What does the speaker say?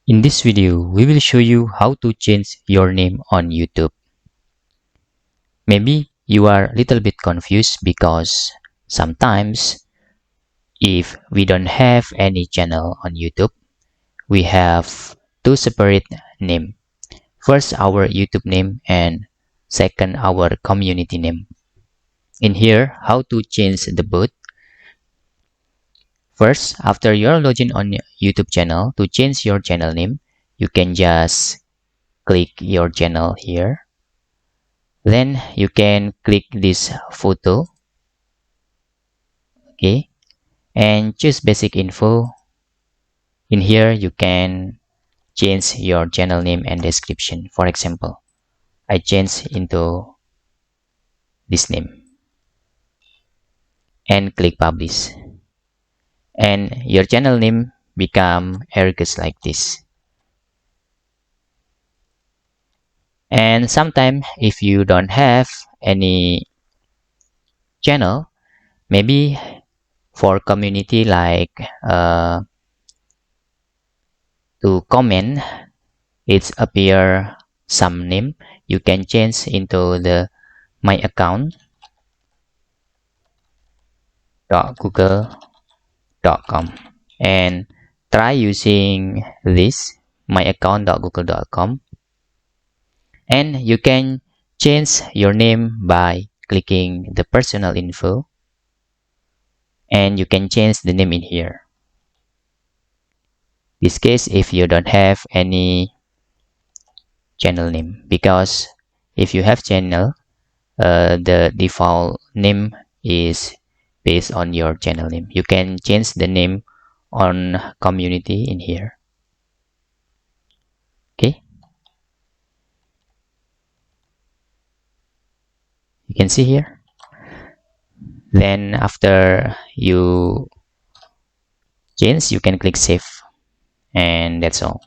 In this video, we will show you how to change your name on YouTube. Maybe you are a little bit confused because sometimes if we don't have any channel on YouTube, we have two separate names. First, our YouTube name and second, our community name. In here, how to change the both. First, after you're logged in on YouTube channel, to change your channel name, you can just click your channel here. Then you can click this photo, okay, and choose basic info. In here you can change your channel name and description. For example, I change into this name and click publish, and your channel name become Ergus like this. And sometimes if you don't have any channel, maybe for community like to comment, it's appear some name, you can change into the my account .google.com and try using this my account.google.com, and you can change your name by clicking the personal info, and you can change the name in here. This case if you don't have any channel name, because if you have channel, the default name is based on your channel name. You can change the name on community in here. Okay, you can see here. Then after you change, you can click save, and that's all.